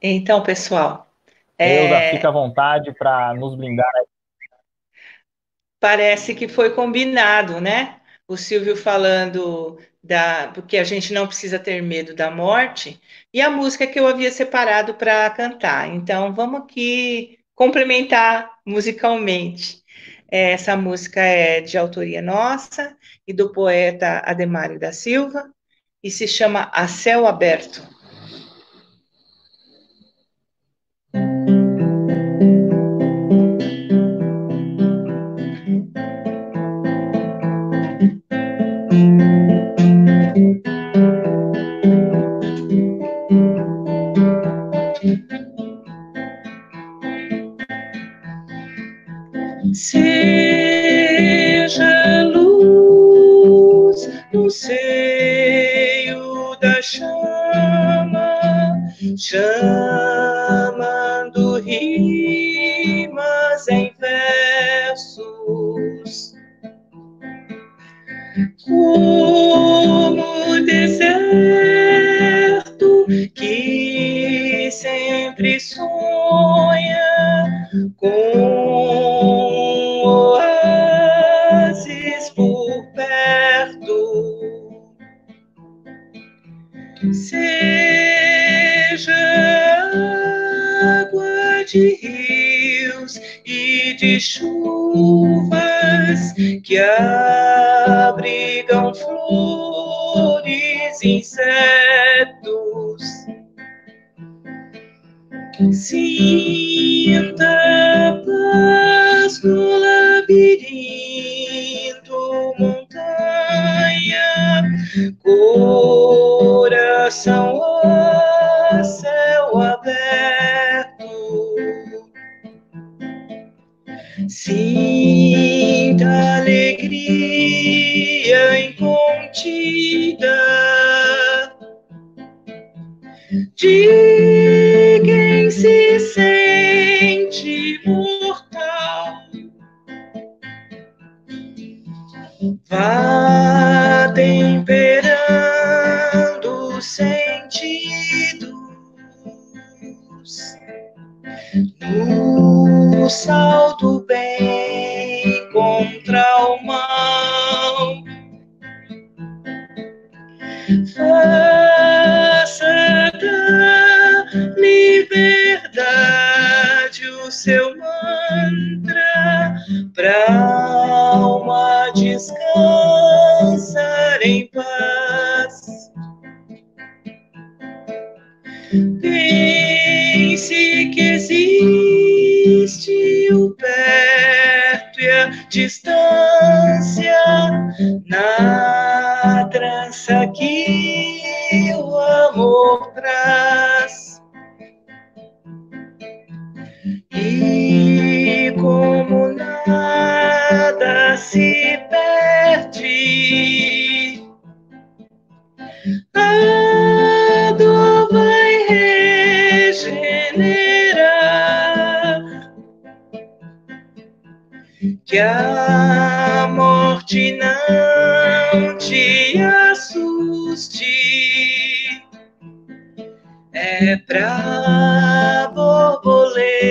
Então, pessoal... Neuza, fica à vontade para nos blindar. Parece que foi combinado, né? O Silvio falando porque a gente não precisa ter medo da morte, e a música que eu havia separado para cantar. Então, vamos aqui complementar musicalmente. Essa música é de autoria nossa e do poeta Ademário da Silva, e se chama A Céu Aberto. Seja luz no seio da chama, chamando rimas em versos, como deserto que sempre sonha com oásis por perto. Seja água de rios e de chuva que abrigam flores, insetos. Sinta a paz no labirinto, montanha, coração, ó, céu aberto. Sinta alegria incontida de quem se sente mortal. Vá temperando os sentidos no sal do bem contra o mal. Faça da liberdade o seu mantra pra alma descansar em paz. Pense que existe o perto e a distância na trança que o amor traz. E como nada se perde, a dor vai regenerar. Que a morte não te assuste, é pra borboleta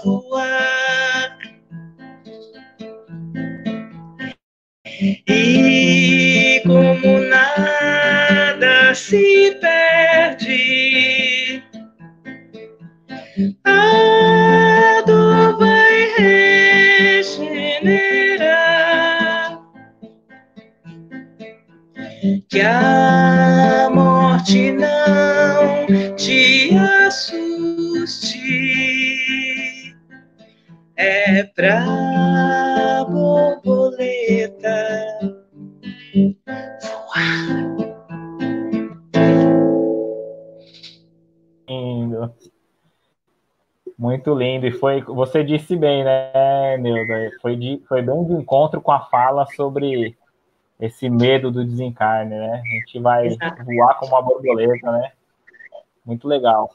voar. E como nada se perde, a dor vai regenerar. Que a morte não te assuste, é pra borboleta voar. Lindo. Muito lindo. E foi, você disse bem, né, Neuza? Foi bem de encontro com a fala sobre esse medo do desencarne, né? A gente vai voar como uma borboleta, né? Muito legal.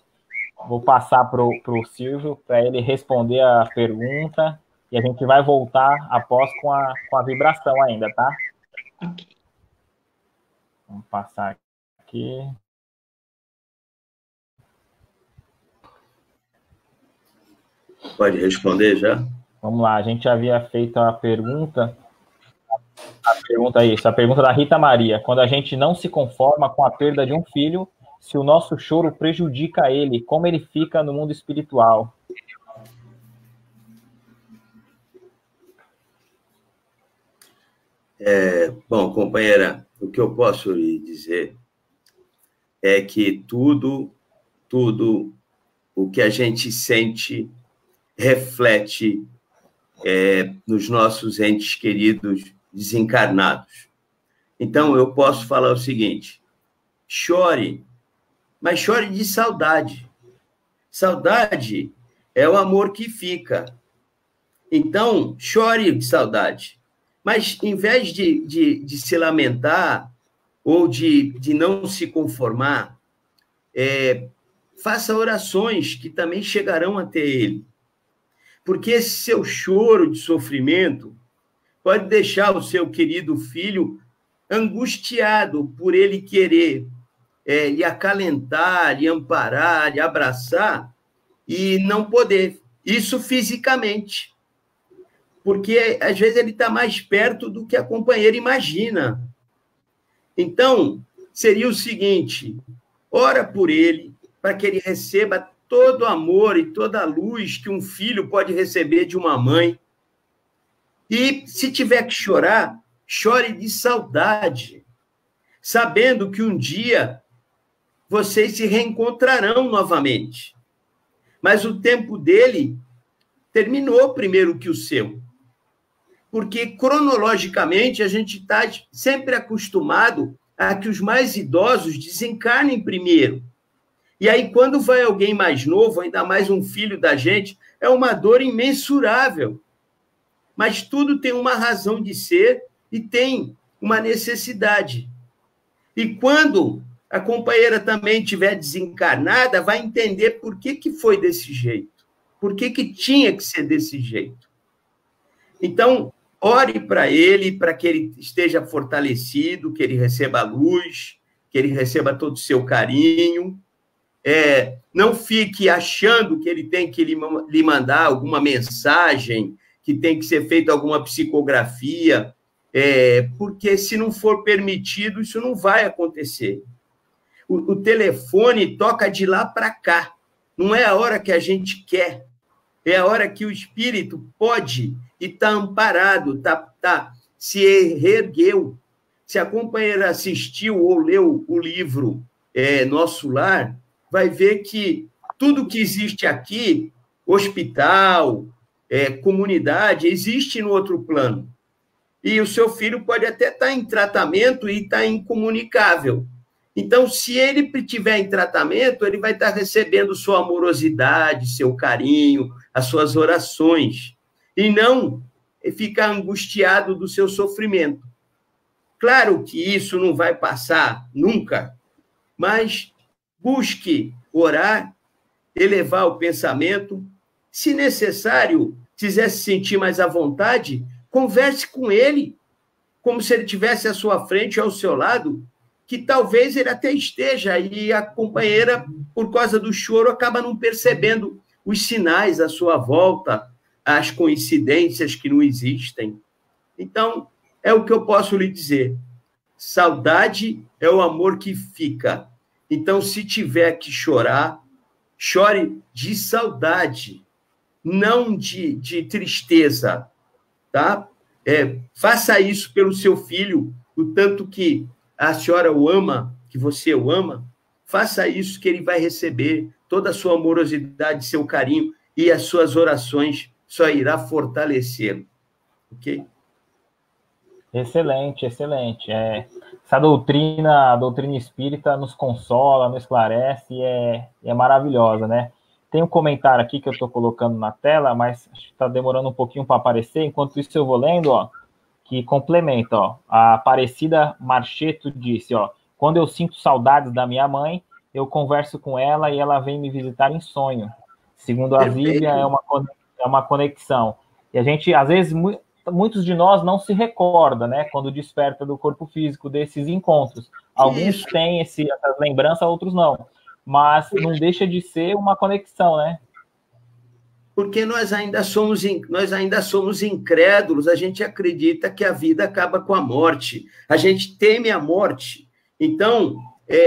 Vou passar pro Silvio para ele responder a pergunta e a gente vai voltar após com a vibração ainda, tá? Ok. Vamos passar aqui. Pode responder já? Vamos lá, a gente havia feito a pergunta a pergunta da Rita Maria. Quando a gente não se conforma com a perda de um filho, se o nosso choro prejudica ele, como ele fica no mundo espiritual? Bom, companheira, o que eu posso lhe dizer é que tudo o que a gente sente reflete nos nossos entes queridos desencarnados. Então, eu posso falar o seguinte: chore, mas chore de saudade. Saudade é o amor que fica. Então, chore de saudade. Mas, em vez de se lamentar ou de não se conformar, faça orações que também chegarão até ele. Porque esse seu choro de sofrimento pode deixar o seu querido filho angustiado por ele querer lhe acalentar, lhe amparar, lhe abraçar e não poder. Isso fisicamente. Porque, às vezes, ele está mais perto do que a companheira imagina. Então, seria o seguinte: ora por ele, para que ele receba todo o amor e toda a luz que um filho pode receber de uma mãe. E se tiver que chorar, chore de saudade, sabendo que um dia vocês se reencontrarão novamente. Mas o tempo dele terminou primeiro que o seu. Porque, cronologicamente, a gente está sempre acostumado a que os mais idosos desencarnem primeiro. E aí, quando vai alguém mais novo, ainda mais um filho da gente, é uma dor imensurável. Mas tudo tem uma razão de ser e tem uma necessidade. E quando a companheira também estiver desencarnada, vai entender por que foi desse jeito. Por que tinha que ser desse jeito. Então, ore para ele, para que ele esteja fortalecido, que ele receba a luz, que ele receba todo o seu carinho. Não fique achando que ele tem que lhe mandar alguma mensagem, que tem que ser feita alguma psicografia, porque se não for permitido, isso não vai acontecer. O telefone toca de lá para cá. Não é a hora que a gente quer. É a hora que o espírito pode e está amparado, se reergueu. Se a companheira assistiu ou leu o livro Nosso Lar, vai ver que tudo que existe aqui, hospital, comunidade, existe no outro plano. E o seu filho pode até estar em tratamento e estar incomunicável. Então, se ele estiver em tratamento, ele vai estar recebendo sua amorosidade, seu carinho, as suas orações, e não ficar angustiado do seu sofrimento. Claro que isso não vai passar nunca, mas busque orar, elevar o pensamento. Se necessário, quiser se sentir mais à vontade, converse com ele, como se ele estivesse à sua frente ou ao seu lado, que talvez ele até esteja, e a companheira, por causa do choro, acaba não percebendo os sinais à sua volta, as coincidências que não existem. Então, é o que eu posso lhe dizer. Saudade é o amor que fica. Então, se tiver que chorar, chore de saudade, não de tristeza, tá? Faça isso pelo seu filho, o tanto que a senhora o ama, que você o ama, faça isso que ele vai receber toda a sua amorosidade, seu carinho, e as suas orações só irá fortalecê-lo. Ok? Excelente, excelente. Essa doutrina, a doutrina espírita nos consola, nos esclarece e é maravilhosa, né? Tem um comentário aqui que eu estou colocando na tela, mas está demorando um pouquinho para aparecer. Enquanto isso, eu vou lendo, ó, que complementa, ó. A Aparecida Marcheto disse, ó, quando eu sinto saudades da minha mãe, eu converso com ela e ela vem me visitar em sonho. Segundo a Zívia, é uma conexão. E a gente, às vezes, muitos de nós não se recordam, né, quando desperta do corpo físico desses encontros. Alguns têm essas lembranças, outros não. Mas não deixa de ser uma conexão, né? Porque nós ainda somos incrédulos, a gente acredita que a vida acaba com a morte, a gente teme a morte. Então,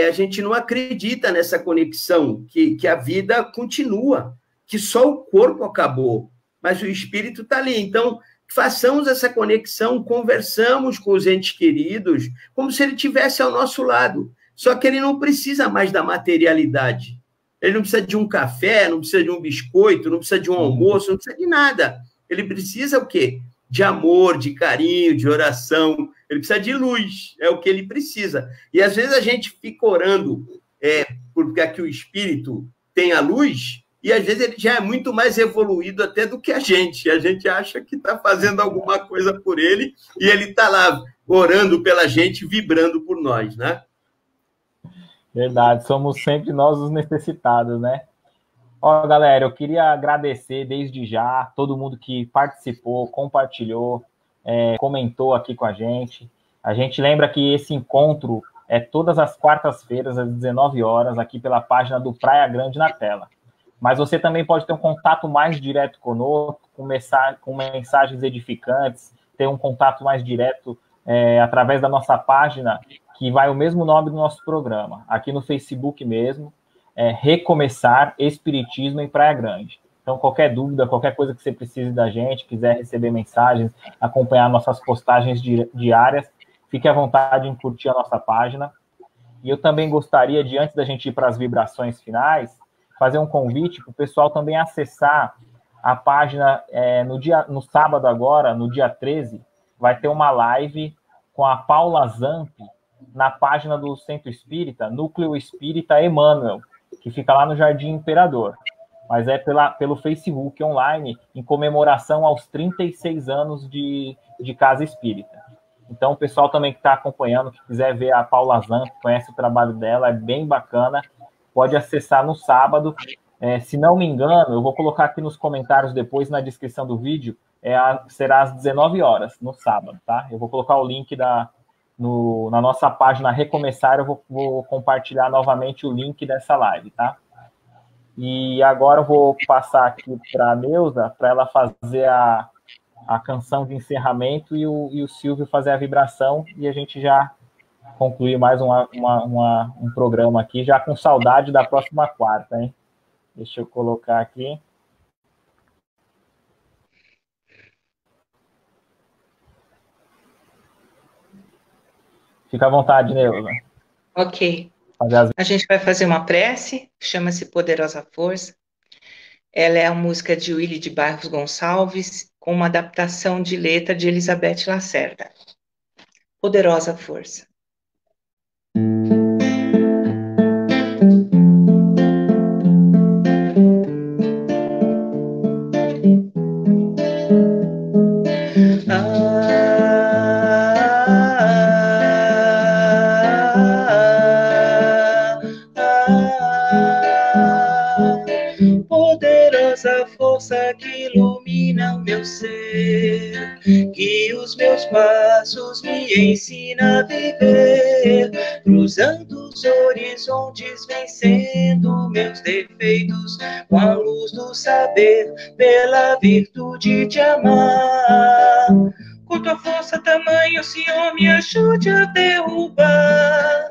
a gente não acredita nessa conexão, que a vida continua, que só o corpo acabou, mas o espírito está ali. Então, façamos essa conexão, conversamos com os entes queridos, como se ele estivesse ao nosso lado. Só que ele não precisa mais da materialidade. Ele não precisa de um café, não precisa de um biscoito, não precisa de um almoço, não precisa de nada. Ele precisa o quê? De amor, de carinho, de oração. Ele precisa de luz, é o que ele precisa. E às vezes a gente fica orando porque aqui o espírito tem a luz, e às vezes ele já é muito mais evoluído até do que a gente. A gente acha que está fazendo alguma coisa por ele, e ele está lá orando pela gente, vibrando por nós, né? Verdade, somos sempre nós os necessitados, né? Ó, galera, eu queria agradecer desde já todo mundo que participou, compartilhou, comentou aqui com a gente. A gente lembra que esse encontro é todas as quartas-feiras, às 19 horas, aqui pela página do Praia Grande na tela. Mas você também pode ter um contato mais direto conosco, com mensagens edificantes, ter um contato mais direto através da nossa página, que vai o mesmo nome do nosso programa, aqui no Facebook mesmo, Recomeçar Espiritismo em Praia Grande. Então, qualquer dúvida, qualquer coisa que você precise da gente, quiser receber mensagens, acompanhar nossas postagens diárias, fique à vontade em curtir a nossa página. E eu também gostaria de, antes da gente ir para as vibrações finais, fazer um convite para o pessoal também acessar a página no sábado agora, no dia 13, vai ter uma live com a Paula Zamp na página do Centro Espírita, Núcleo Espírita Emmanuel, que fica lá no Jardim Imperador. Mas é pelo Facebook online, em comemoração aos 36 anos de Casa Espírita. Então, o pessoal também que está acompanhando, que quiser ver a Paula Zamp, conhece o trabalho dela, é bem bacana, pode acessar no sábado. Se não me engano, eu vou colocar aqui nos comentários depois, na descrição do vídeo, será às 19 horas, no sábado, tá? Eu vou colocar o link na nossa página Recomeçar, eu vou compartilhar novamente o link dessa live, tá? E agora eu vou passar aqui para a Neuza, para ela fazer a canção de encerramento e o Silvio fazer a vibração, e a gente já concluir mais um programa aqui, já com saudade da próxima quarta, hein? Deixa eu colocar aqui. Fica à vontade, Neuza. Ok. A gente vai fazer uma prece, chama-se Poderosa Força. Ela é a música de Willy de Barros Gonçalves, com uma adaptação de letra de Elizabeth Lacerda. Poderosa Força. Poderosa força que ilumina o meu ser, que os meus passos me ensina a viver, cruzando os horizontes, vencendo meus defeitos, com a luz do saber, pela virtude de amar. Com tua força, tamanho, Senhor, me ajude a derrubar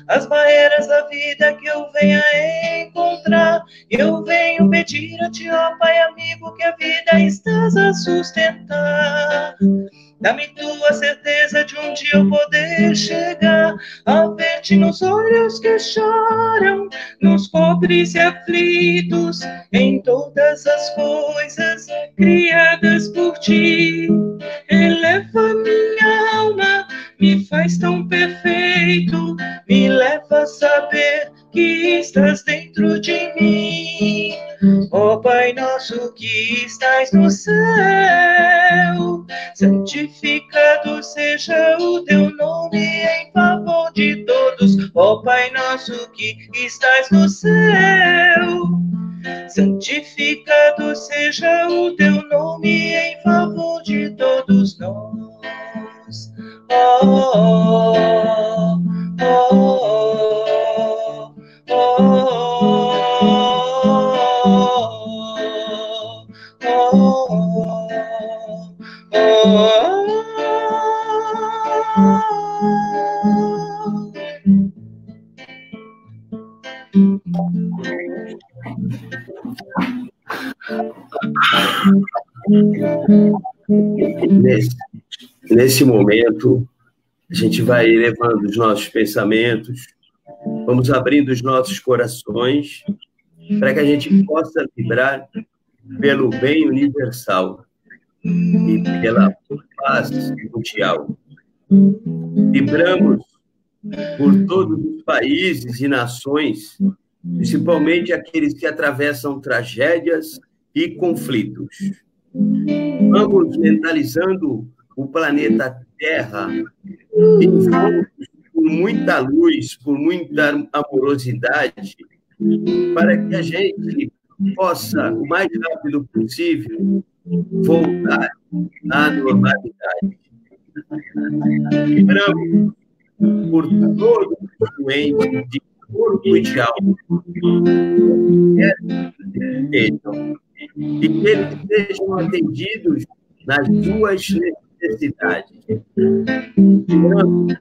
as barreiras da vida que eu venha encontrar. Eu venho pedir a ti, ó Pai amigo, que a vida estás a sustentar. Dá-me tua certeza de um dia eu poder chegar a ver-te nos olhos que choram, nos pobres e aflitos, em todas as coisas criadas por ti. Eleva minha alma, me faz tão perfeito, me leva a saber que estás dentro de mim. Ó Pai nosso que estás no céu, santificado seja o teu nome em favor de todos. Ó Pai nosso que estás no céu, santificado seja o teu nome em favor de todos nós. Oh, oh, oh, oh, Nesse momento, a gente vai elevando os nossos pensamentos, vamos abrindo os nossos corações para que a gente possa vibrar pelo bem universal e pela paz mundial. Vibramos por todos os países e nações, principalmente aqueles que atravessam tragédias e conflitos. Vamos mentalizando o planeta Terra, envoltos por muita luz, por muita amorosidade, para que a gente possa, o mais rápido possível, voltar à normalidade. Vibramos por todos os doentes de corpo e de alma, e que eles sejam atendidos nas suas necessidades. Vibramos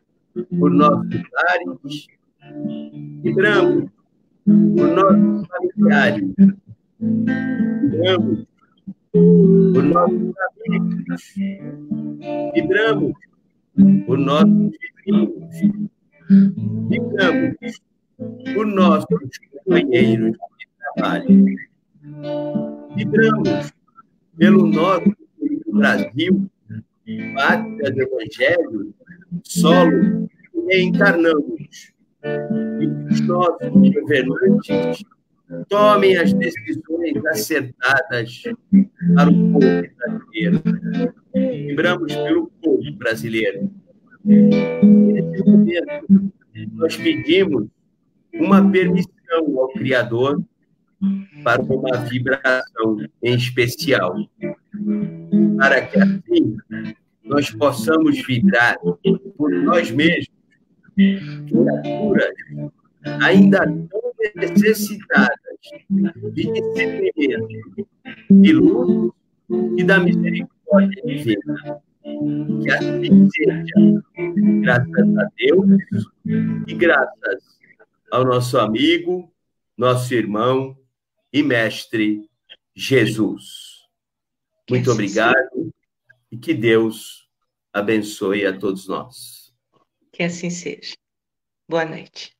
por nossos lares, vibramos por nossos familiares, Vibramos por nossos amigos. Vibramos por nossos vizinhos. Vibramos por nossos companheiros de trabalho. Vibramos pelo nosso Brasil, pátria do Evangelho, solo que reencarnamos. E que os nossos governantes tomem as decisões acertadas para o povo brasileiro. Vibramos pelo povo brasileiro. Nesse momento, nós pedimos uma permissão ao Criador para uma vibração em especial, para que assim nós possamos vibrar por nós mesmos, criaturas ainda tão necessitadas de discernimento, de luz e da misericórdia divina. Que assim seja, graças a Deus e graças ao nosso amigo, nosso irmão e mestre Jesus. Muito obrigado e que Deus abençoe a todos nós. Que assim seja. Boa noite.